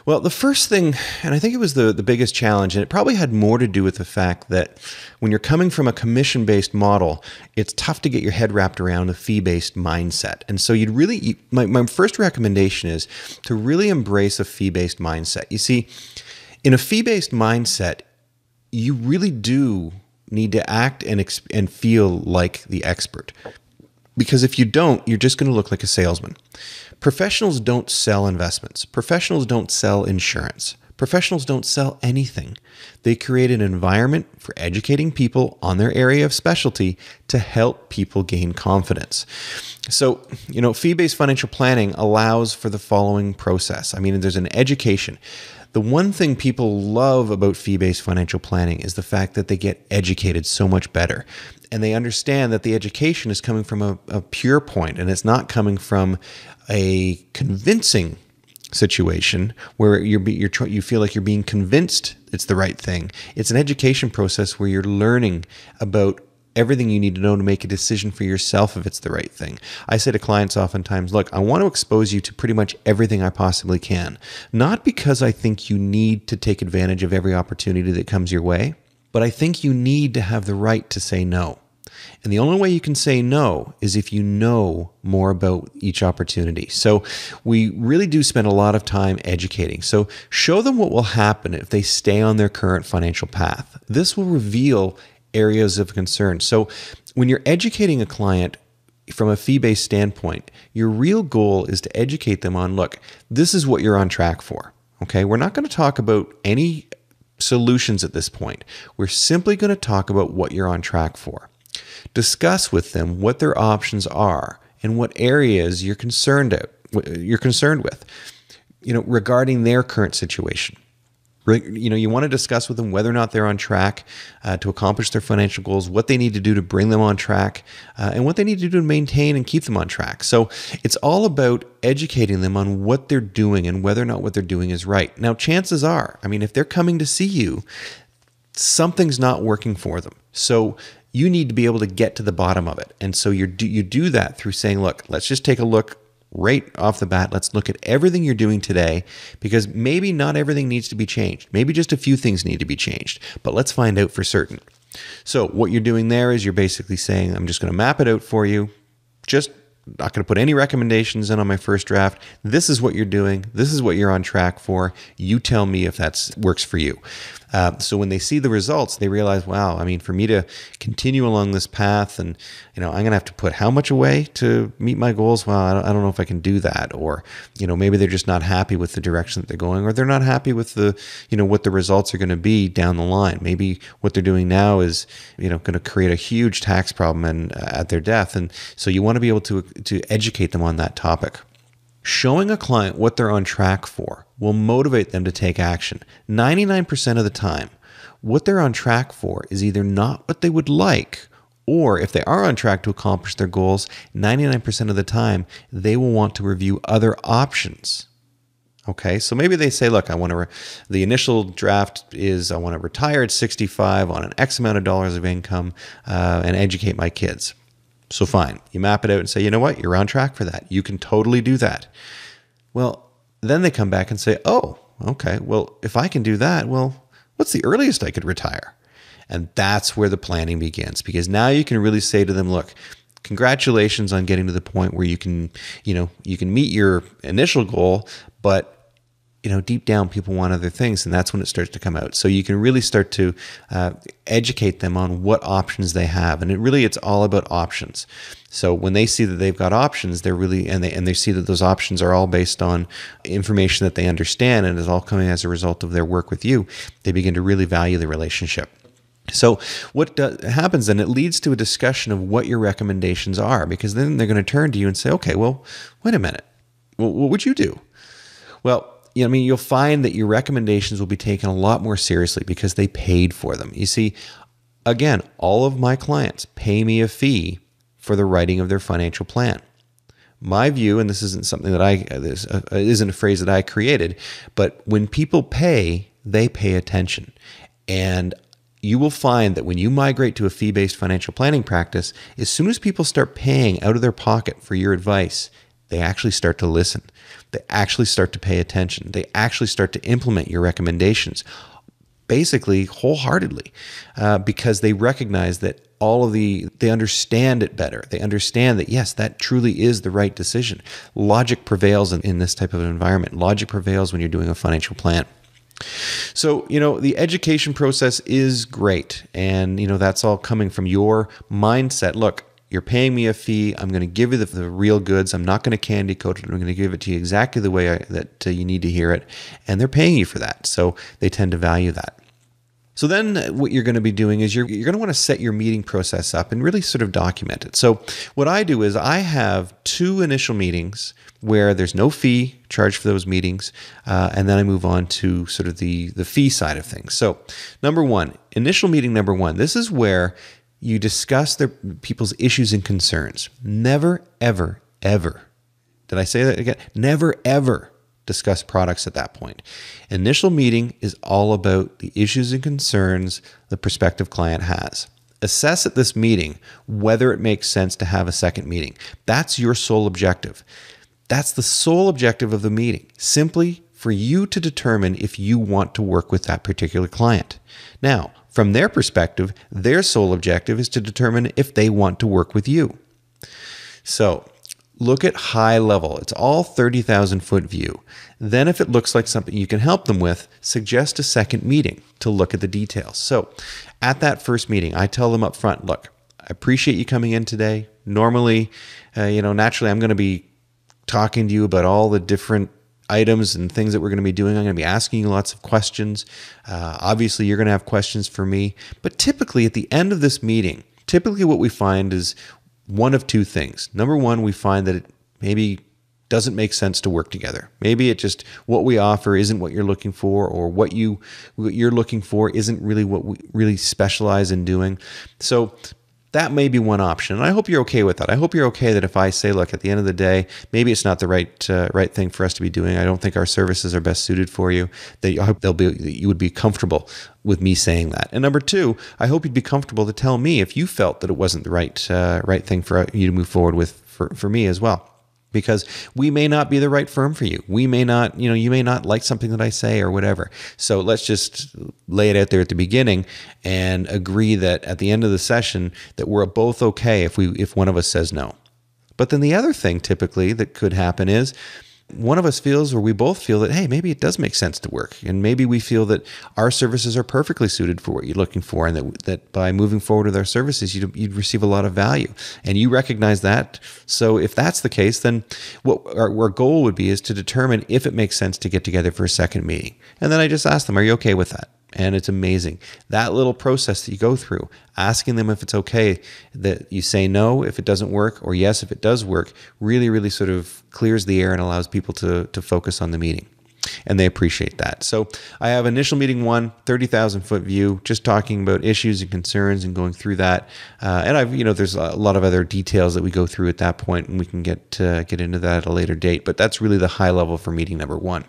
Well, the first thing, and I think it was the biggest challenge, and it probably had more to do with the fact that when you're coming from a commission-based model, it's tough to get your head wrapped around a fee-based mindset. And so my first recommendation is to really embrace a fee-based mindset. You see, in a fee-based mindset, you really do need to act and feel like the expert. Because if you don't, you're just going to look like a salesman. Professionals don't sell investments. Professionals don't sell insurance. Professionals don't sell anything. They create an environment for educating people on their area of specialty to help people gain confidence. So, fee-based financial planning allows for the following process. There's an education. The one thing people love about fee-based financial planning is the fact that they get educated so much better. And they understand that the education is coming from a pure point, and it's not coming from a convincing situation where you feel like you're being convinced it's the right thing. It's an education process where you're learning about everything you need to know to make a decision for yourself if it's the right thing. I say to clients oftentimes, look, I want to expose you to pretty much everything I possibly can. Not because I think you need to take advantage of every opportunity that comes your way, but I think you need to have the right to say no. And the only way you can say no is if you know more about each opportunity. So we really do spend a lot of time educating. So show them what will happen if they stay on their current financial path. This will reveal areas of concern. So when you're educating a client from a fee-based standpoint, your real goal is to educate them on, look, this is what you're on track for. Okay, we're not going to talk about any solutions at this point. We're simply going to talk about what you're on track for. Discuss with them what their options are and what areas you're concerned with, regarding their current situation. You want to discuss with them whether or not they're on track to accomplish their financial goals, what they need to do to bring them on track, and what they need to do to maintain and keep them on track. So it's all about educating them on what they're doing and whether or not what they're doing is right. Now, chances are, if they're coming to see you, something's not working for them. So you need to be able to get to the bottom of it. And so you do that through saying, look, let's just take a look right off the bat. Let's look at everything you're doing today, because maybe not everything needs to be changed. Maybe just a few things need to be changed, but let's find out for certain. So what you're doing there is you're basically saying, I'm just going to map it out for you. Just not going to put any recommendations in on my first draft. This is what you're doing. This is what you're on track for. You tell me if that works for you. So when they see the results, they realize, wow, for me to continue along this path, and I'm going to have to put how much away to meet my goals? Well, I don't know if I can do that. Or, maybe they're just not happy with the direction that they're going, or they're not happy with the, what the results are going to be down the line. Maybe what they're doing now is, going to create a huge tax problem and at their death. And so you want to be able to educate them on that topic. Showing a client what they're on track for will motivate them to take action. 99% of the time, what they're on track for is either not what they would like, or if they are on track to accomplish their goals, 99% of the time, they will want to review other options. Okay, so maybe they say, look, the initial draft is I want to retire at 65 on an X amount of dollars of income and educate my kids. So fine, you map it out and say, you know what, you're on track for that. You can totally do that. Well, then they come back and say, oh, okay, well, if I can do that, well, what's the earliest I could retire? And that's where the planning begins, because now you can really say to them, look, congratulations on getting to the point where you can meet your initial goal, but deep down people want other things, and that's when it starts to come out. So you can really start to educate them on what options they have, and it's all about options. So when they see that they've got options, they're really and they see that those options are all based on information that they understand and is all coming as a result of their work with you, they begin to really value the relationship. So what happens then, it leads to a discussion of what your recommendations are, because then they're going to turn to you and say, okay, well, wait a minute. Well, what would you do? Well, you'll find that your recommendations will be taken a lot more seriously because they paid for them. You see, again, all of my clients pay me a fee for the writing of their financial plan. My view, and this isn't something that this isn't a phrase that I created, but when people pay, they pay attention. And you will find that when you migrate to a fee-based financial planning practice, as soon as people start paying out of their pocket for your advice, they actually start to listen. They actually start to pay attention. They actually start to implement your recommendations, basically wholeheartedly, because they recognize that they understand it better. They understand that, yes, that truly is the right decision. Logic prevails in this type of an environment. Logic prevails when you're doing a financial plan. So, the education process is great. And, that's all coming from your mindset. Look, you're paying me a fee. I'm going to give you the real goods. I'm not going to candy coat it. I'm going to give it to you exactly the way that you need to hear it. And they're paying you for that. So they tend to value that. So then what you're going to be doing is you're going to want to set your meeting process up and really sort of document it. So what I do is I have 2 initial meetings where there's no fee charged for those meetings, and then I move on to sort of the fee side of things. So initial meeting number 1, this is where you discuss people's issues and concerns. Never, ever, ever. Did I say that again? Never, ever discuss products at that point. Initial meeting is all about the issues and concerns the prospective client has. Assess at this meeting whether it makes sense to have a second meeting. That's your sole objective. That's the sole objective of the meeting, simply for you to determine if you want to work with that particular client. Now, from their perspective, their sole objective is to determine if they want to work with you. So, look at high level. It's all 30,000-foot view. Then if it looks like something you can help them with, suggest a second meeting to look at the details. So at that first meeting, I tell them up front, look, I appreciate you coming in today. Normally, naturally, I'm going to be talking to you about all the different items and things that we're going to be doing. I'm going to be asking you lots of questions. Obviously, you're going to have questions for me. But typically, at the end of this meeting, what we find is one of 2 things. Number 1, we find that it maybe doesn't make sense to work together. Maybe it just, what we offer isn't what you're looking for, or what you're looking for isn't really what we really specialize in doing. So that may be one option. And I hope you're okay with that. I hope you're okay that if I say, look, at the end of the day, maybe it's not the right thing for us to be doing. I don't think our services are best suited for you. That I hope you would be comfortable with me saying that. And number 2, I hope you'd be comfortable to tell me if you felt that it wasn't the right thing for you to move forward with for me as well. Because we may not be the right firm for you. We may not, you may not like something that I say or whatever. So let's just lay it out there at the beginning and agree that at the end of the session that we're both okay if one of us says no. But then the other thing typically that could happen is one of us feels, or we both feel that, hey, maybe it does make sense to work. And maybe we feel that our services are perfectly suited for what you're looking for, and that by moving forward with our services, you'd receive a lot of value. And you recognize that. So if that's the case, then what our goal would be is to determine if it makes sense to get together for a second meeting. And then I just ask them, are you okay with that? And it's amazing. That little process that you go through, asking them if it's okay that you say no if it doesn't work, or yes if it does work, really, really sort of clears the air and allows people to focus on the meeting. And they appreciate that. So I have initial meeting 1, 30,000-foot view, just talking about issues and concerns and going through that. And there's a lot of other details that we go through at that point, and we can get into that at a later date. But that's really the high level for meeting number 1.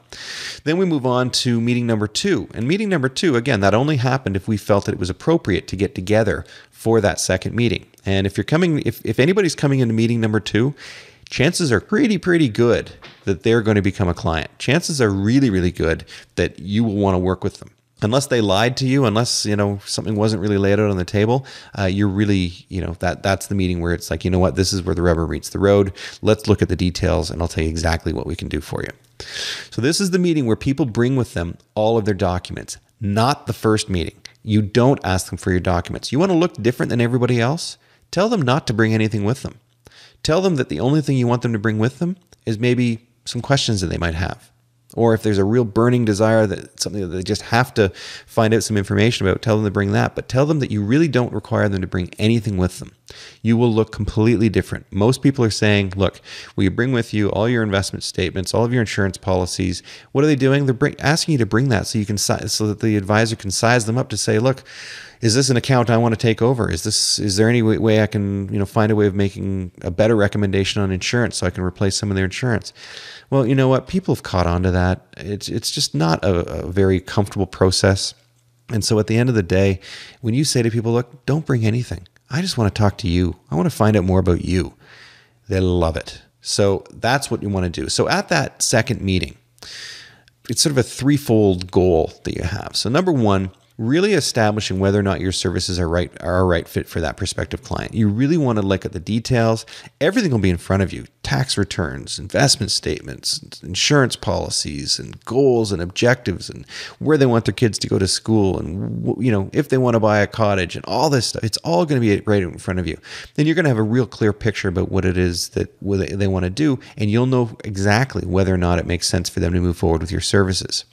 Then we move on to meeting number 2. And meeting number 2, again, that only happened if we felt that it was appropriate to get together for that second meeting. And if anybody's coming into meeting number 2, chances are pretty good that they're going to become a client. Chances are really, really good that you will want to work with them. unless they lied to you, unless, something wasn't really laid out on the table, you're really, that's the meeting where it's like, you know what, this is where the rubber meets the road. Let's look at the details and I'll tell you exactly what we can do for you. So this is the meeting where people bring with them all of their documents, not the first meeting. You don't ask them for your documents. You want to look different than everybody else? Tell them not to bring anything with them. Tell them that the only thing you want them to bring with them is maybe some questions that they might have. Or if there's a real burning desire, that something that they just have to find out some information about, tell them to bring that. But tell them that you really don't require them to bring anything with them. You will look completely different. Most people are saying, look, will you bring with you all your investment statements, all of your insurance policies? What are they doing? They're asking you to bring that so that the advisor can size them up to say, look, is this an account I want to take over? Is there any way I can, find a way of making a better recommendation on insurance so I can replace some of their insurance? Well, you know what? People have caught on to that. It's just not a very comfortable process. And so at the end of the day, when you say to people, look, don't bring anything. I just want to talk to you. I want to find out more about you. They love it. So that's what you want to do. So at that second meeting, it's sort of a threefold goal that you have. So number one, really establishing whether or not your services are a right fit for that prospective client. You really want to look at the details. Everything will be in front of you. Tax returns, investment statements, insurance policies, and goals and objectives, and where they want their kids to go to school, and if they want to buy a cottage, and all this stuff. It's all going to be right in front of you. Then you're going to have a real clear picture about what it is that they want to do, and you'll know exactly whether or not it makes sense for them to move forward with your services.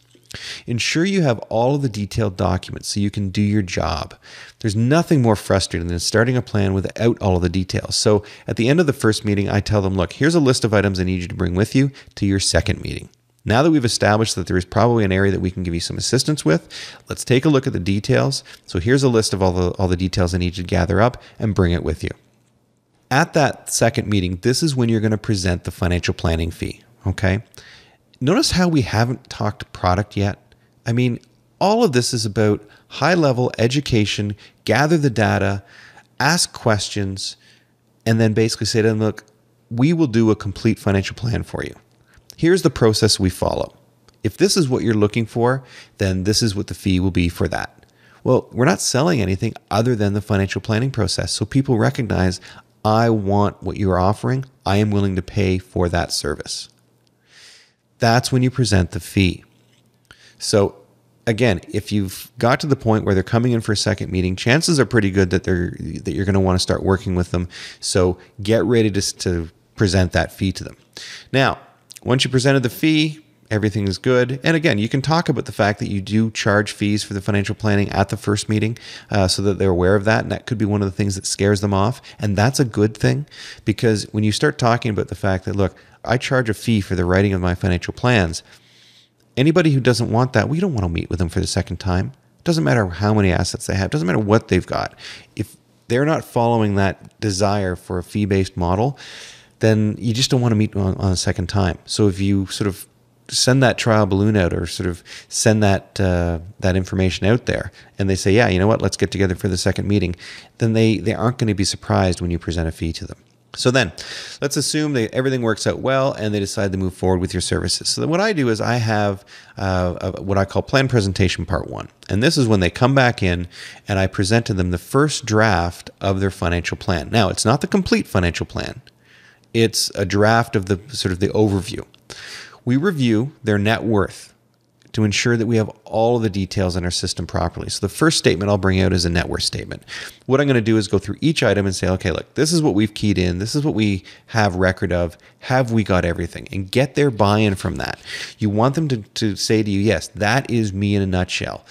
Ensure you have all of the detailed documents so you can do your job. There's nothing more frustrating than starting a plan without all of the details. So at the end of the first meeting, I tell them, look, here's a list of items I need you to bring with you to your second meeting. Now that we've established that there is probably an area that we can give you some assistance with, let's take a look at the details. So here's a list of all the details I need you to gather up and bring it with you. At that second meeting, this is when you're going to present the financial planning fee, okay? Notice how we haven't talked product yet. I mean, all of this is about high-level education, gather the data, ask questions, and then basically say to them, look, we will do a complete financial plan for you. Here's the process we follow. If this is what you're looking for, then this is what the fee will be for that. Well, we're not selling anything other than the financial planning process. So people recognize, I want what you're offering. I am willing to pay for that service. That's when you present the fee. So again, if you've got to the point where they're coming in for a second meeting, chances are pretty good that you're going to want to start working with them. So get ready to present that fee to them. Now, once you presented the fee, everything is good. And again, you can talk about the fact that you do charge fees for the financial planning at the first meeting so that they're aware of that. And that could be one of the things that scares them off. And that's a good thing, because when you start talking about the fact that, look, I charge a fee for the writing of my financial plans, anybody who doesn't want that, we don't want to meet with them for the second time. It doesn't matter how many assets they have. It doesn't matter what they've got. If they're not following that desire for a fee-based model, then you just don't want to meet on a second time. So if you sort of send that trial balloon out, or sort of send that information out there, and they say, yeah, you know what, let's get together for the second meeting, then they aren't going to be surprised when you present a fee to them. So then let's assume that everything works out well and they decide to move forward with your services. So then what I do is I have what I call plan presentation part one. And this is when they come back in and I present to them the first draft of their financial plan. Now, it's not the complete financial plan. It's a draft of the sort of the overview. We review their net worth to ensure that we have all of the details in our system properly. So the first statement I'll bring out is a net worth statement. What I'm going to do is go through each item and say, okay, look, this is what we've keyed in. This is what we have record of. Have we got everything? And get their buy-in from that. You want them to say to you, yes, that is me in a nutshell.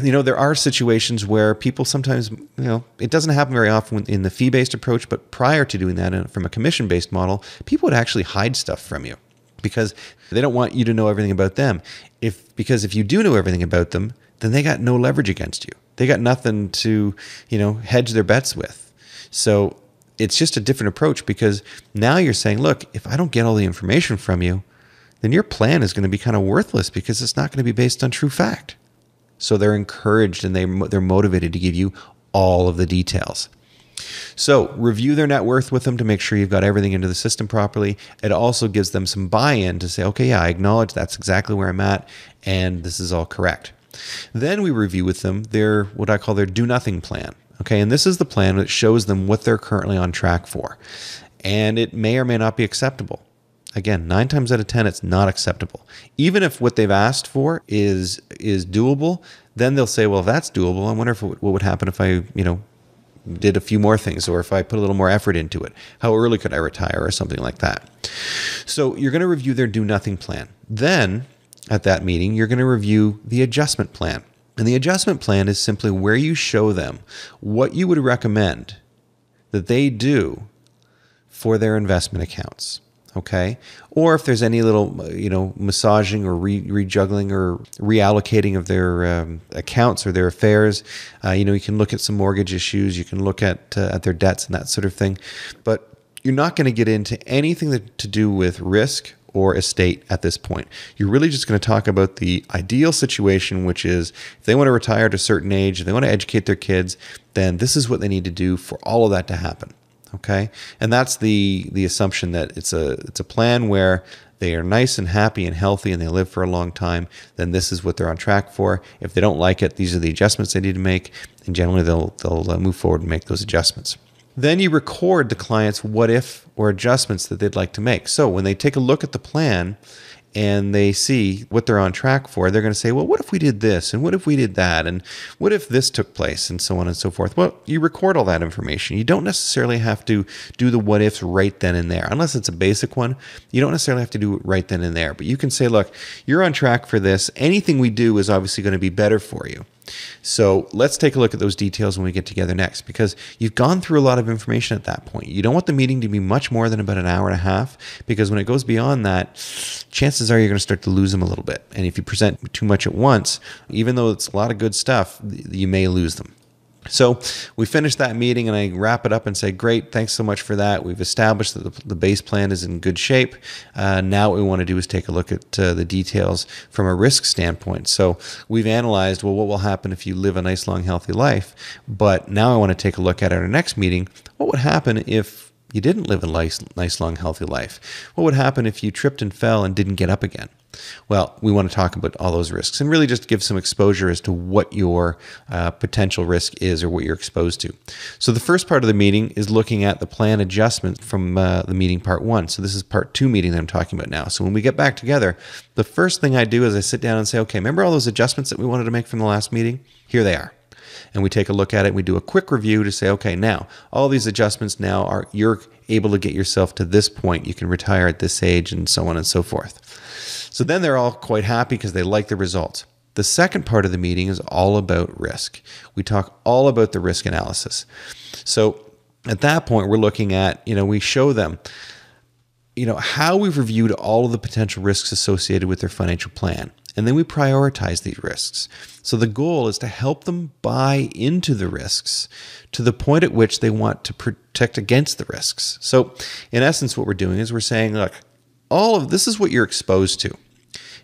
You know, there are situations where people sometimes, it doesn't happen very often in the fee-based approach, but prior to doing that from a commission-based model, people would actually hide stuff from you because they don't want you to know everything about them. Because if you do know everything about them, then they got no leverage against you. They got nothing to, hedge their bets with. So it's just a different approach, because now you're saying, look, if I don't get all the information from you, then your plan is going to be kind of worthless, because it's not going to be based on true fact. So they're encouraged and they're motivated to give you all of the details. So review their net worth with them to make sure you've got everything into the system properly. It also gives them some buy-in to say, okay, yeah, I acknowledge that's exactly where I'm at and this is all correct. Then we review with them their, what I call their do nothing plan. Okay, and this is the plan that shows them what they're currently on track for. And it may or may not be acceptable. Again, 9 times out of 10, it's not acceptable. Even if what they've asked for is doable, then they'll say, well, if that's doable, I wonder what would happen if I, did a few more things, or if I put a little more effort into it. How early could I retire, or something like that? So you're going to review their do nothing plan. Then at that meeting, you're going to review the adjustment plan. And the adjustment plan is simply where you show them what you would recommend that they do for their investment accounts. Okay. Or if there's any little, massaging or rejuggling or reallocating of their accounts or their affairs, you can look at some mortgage issues. You can look at their debts and that sort of thing. But you're not going to get into anything to do with risk or estate at this point. You're really just going to talk about the ideal situation, which is if they want to retire at a certain age, if they want to educate their kids, then this is what they need to do for all of that to happen. Okay, and that's the assumption that it's a plan where they are nice and happy and healthy and they live for a long time. Then this is what they're on track for. If they don't like it, these are the adjustments they need to make, and generally they'll move forward and make those adjustments. Then you record the client's what if or adjustments that they'd like to make. So when they take a look at the plan and they see what they're on track for, they're going to say, well, what if we did this? And what if we did that? And what if this took place? And so on and so forth. Well, you record all that information. You don't necessarily have to do the what ifs right then and there. Unless it's a basic one, you don't necessarily have to do it right then and there. But you can say, look, you're on track for this. Anything we do is obviously going to be better for you. So let's take a look at those details when we get together next, because you've gone through a lot of information at that point. You don't want the meeting to be much more than about an hour and a half, because when it goes beyond that, chances are you're going to start to lose them a little bit. And if you present too much at once, even though it's a lot of good stuff, you may lose them. So we finish that meeting and I wrap it up and say, great, thanks so much for that. We've established that the base plan is in good shape. Now what we want to do is take a look at the details from a risk standpoint. So we've analyzed, well, what will happen if you live a nice, long, healthy life? But now I want to take a look at our next meeting. What would happen if you didn't live a nice, long, healthy life? What would happen if you tripped and fell and didn't get up again? Well, we want to talk about all those risks and really just give some exposure as to what your potential risk is or what you're exposed to. So the first part of the meeting is looking at the plan adjustment from the meeting part 1. So this is part 2 meeting that I'm talking about now. So when we get back together, the first thing I do is I sit down and say, okay, remember all those adjustments that we wanted to make from the last meeting? Here they are. And we take a look at it. We do a quick review to say, okay, now all these adjustments now are, you're able to get yourself to this point. You can retire at this age and so on and so forth. So then they're all quite happy because they like the results. The second part of the meeting is all about risk. We talk all about the risk analysis. So at that point, we're looking at, we show them, how we've reviewed all of the potential risks associated with their financial plan. And then we prioritize these risks. So the goal is to help them buy into the risks to the point at which they want to protect against the risks. So in essence, what we're doing is we're saying, look, all of this is what you're exposed to.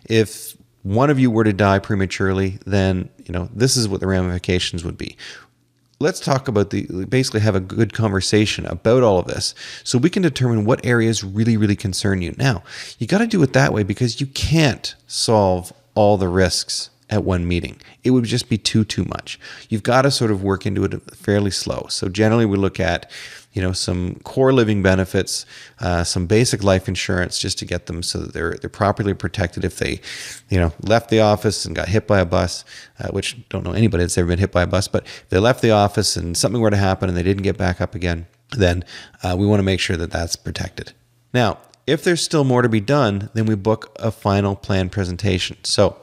If one of you were to die prematurely, then, this is what the ramifications would be. Let's talk about basically have a good conversation about all of this so we can determine what areas really, really concern you. Now, you got to do it that way because you can't solve all the risks at one meeting. It would just be too much. You've got to sort of work into it fairly slow. So generally we look at, some core living benefits, some basic life insurance just to get them so that they're properly protected if they, left the office and got hit by a bus, which don't know anybody that's ever been hit by a bus, but if they left the office and something were to happen and they didn't get back up again, then we want to make sure that that's protected. Now, if there's still more to be done, then we book a final plan presentation. So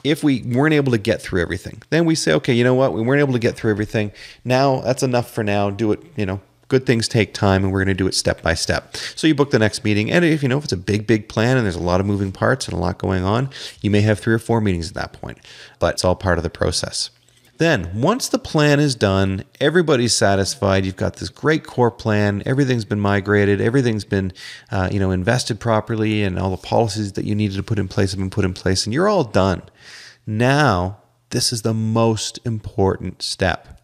if we weren't able to get through everything, then we say, okay, you know what? We weren't able to get through everything. Now, that's enough for now. Do it, good things take time and we're going to do it step by step. So you book the next meeting. And if it's a big plan and there's a lot of moving parts and a lot going on, you may have 3 or 4 meetings at that point, but it's all part of the process. Then once the plan is done, everybody's satisfied. You've got this great core plan. Everything's been migrated. Everything's been, invested properly, and all the policies that you needed to put in place have been put in place, and you're all done. Now, this is the most important step.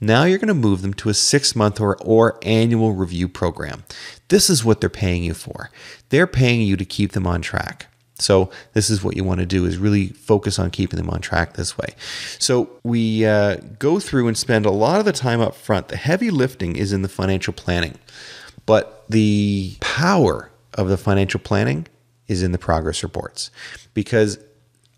Now you're going to move them to a 6-month or annual review program. This is what they're paying you for. They're paying you to keep them on track. So this is what you want to do, is really focus on keeping them on track this way. So we go through and spend a lot of the time up front. The heavy lifting is in the financial planning, but the power of the financial planning is in the progress reports. Because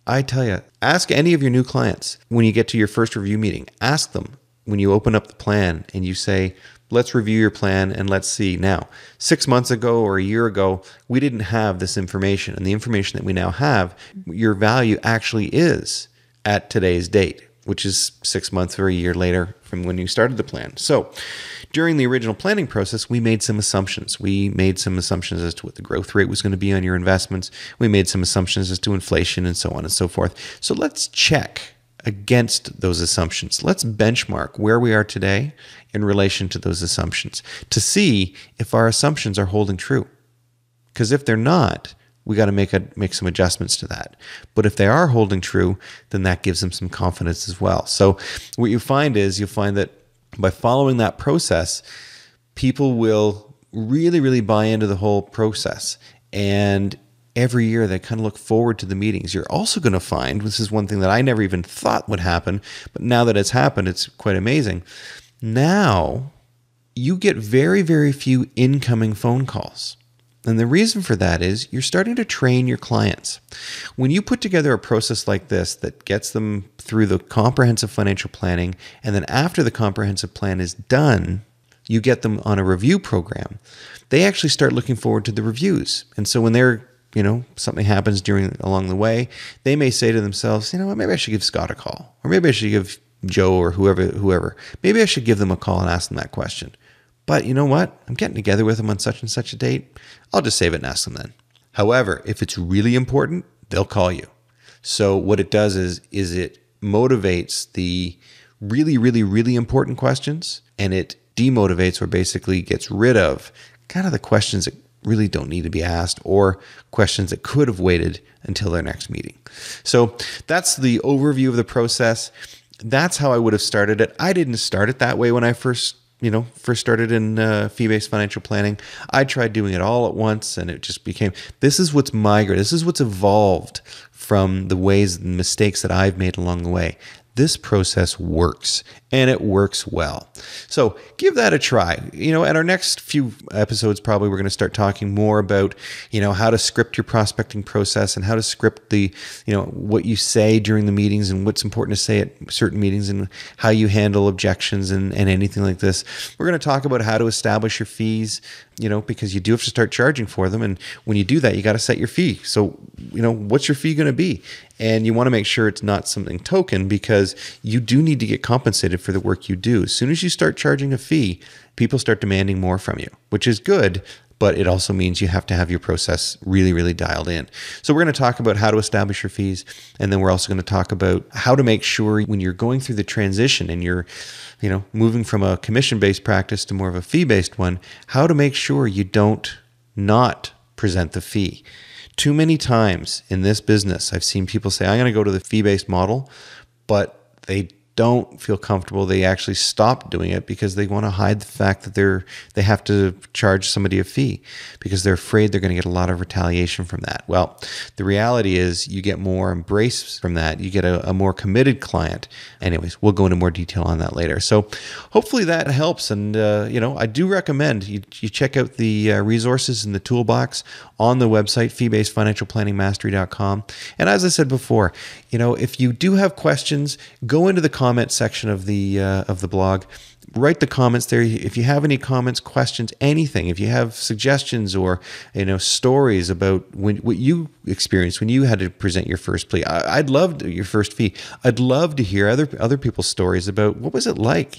I tell you, ask any of your new clients when you get to your first review meeting, ask them when you open up the plan and you say, let's review your plan and let's see. Now, 6 months ago or a year ago, we didn't have this information. And the information that we now have, your value actually is at today's date, which is 6 months or a year later from when you started the plan. So during the original planning process, we made some assumptions. We made some assumptions as to what the growth rate was going to be on your investments. We made some assumptions as to inflation and so on and so forth. So let's check against those assumptions. Let's benchmark where we are today in relation to those assumptions to see if our assumptions are holding true. Because if they're not, we got to make some adjustments to that. But if they are holding true, then that gives them some confidence as well. So what you find is you'll find that by following that process, people will really, really buy into the whole process. And every year they kind of look forward to the meetings. You're also going to find, this is one thing that I never even thought would happen, but now that it's happened, it's quite amazing. Now you get very, very few incoming phone calls. And the reason for that is you're starting to train your clients. When you put together a process like this that gets them through the comprehensive financial planning, and then after the comprehensive plan is done, you get them on a review program, they actually start looking forward to the reviews. And so when they're, something happens along the way, they may say to themselves, what, maybe I should give Scott a call, or maybe I should give Joe or whoever. Maybe I should give them a call and ask them that question. But you know what? I'm getting together with them on such and such a date. I'll just save it and ask them then. However, if it's really important, they'll call you. So what it does is it motivates the really, really, really important questions, and it demotivates or basically gets rid of kind of the questions that really don't need to be asked, or questions that could have waited until their next meeting. So that's the overview of the process. That's how I would have started it. I didn't start it that way when I first started in fee-based financial planning. I tried doing it all at once, and it just became, this is what's migrated. This is what's evolved from the ways and mistakes that I've made along the way. This process works, and it works well. So give that a try. At our next few episodes, probably we're going to start talking more about, how to script your prospecting process and how to script the, what you say during the meetings and what's important to say at certain meetings and how you handle objections and anything like this. We're going to talk about how to establish your fees, because you do have to start charging for them. And when you do that, you got to set your fee. So, what's your fee going to be? And you want to make sure it's not something token, because you do need to get compensated for the work you do. As soon as you start charging a fee, people start demanding more from you, which is good, but it also means you have to have your process really, really dialed in. So we're going to talk about how to establish your fees, and then we're also going to talk about how to make sure when you're going through the transition and you're, moving from a commission-based practice to more of a fee-based one, how to make sure you don't not present the fee. Too many times in this business, I've seen people say, I'm going to go to the fee-based model, but they don't feel comfortable. They actually stop doing it because they want to hide the fact that they have to charge somebody a fee because they're afraid they're going to get a lot of retaliation from that. Well, the reality is you get more embrace from that. You get a more committed client. Anyways, we'll go into more detail on that later. So hopefully that helps. And, I do recommend you check out the resources in the toolbox on the website, feebasedfinancialplanningmastery.com. And as I said before, if you do have questions, go into the comment section of the blog. Write the comments there. If you have any comments, questions, anything, if you have suggestions or stories about what you experienced when you had to present your first plea, I'd love your first fee. I'd love to hear other people's stories about what was it like.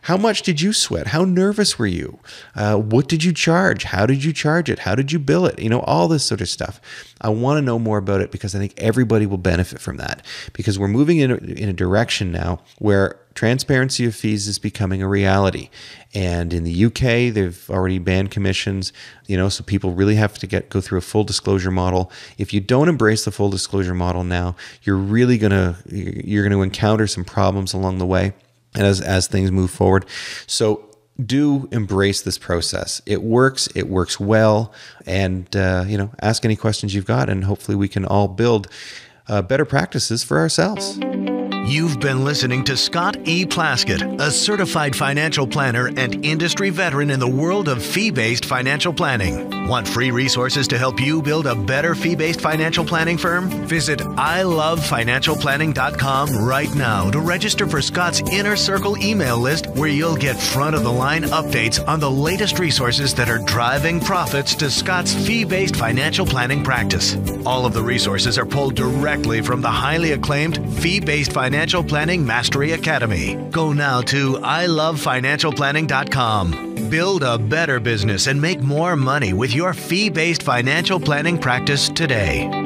How much did you sweat? How nervous were you? What did you charge? How did you charge it? How did you bill it? All this sort of stuff. I want to know more about it because I think everybody will benefit from that, because we're moving in a direction now where transparency of fees is becoming a reality. And in the UK, they've already banned commissions, so people really have to go through a full disclosure model. If you don't embrace the full disclosure model now, you're going to encounter some problems along the way and as things move forward. So do embrace this process. It works well. And, ask any questions you've got, and hopefully we can all build better practices for ourselves. You've been listening to Scott E. Plaskett, a certified financial planner and industry veteran in the world of fee-based financial planning. Want free resources to help you build a better fee-based financial planning firm? Visit ilovefinancialplanning.com right now to register for Scott's Inner Circle email list, where you'll get front-of-the-line updates on the latest resources that are driving profits to Scott's fee-based financial planning practice. All of the resources are pulled directly from the highly acclaimed Fee-Based Financial Planning Mastery Academy. Go now to ilovefinancialplanning.com. Build a better business and make more money with your fee-based financial planning practice today.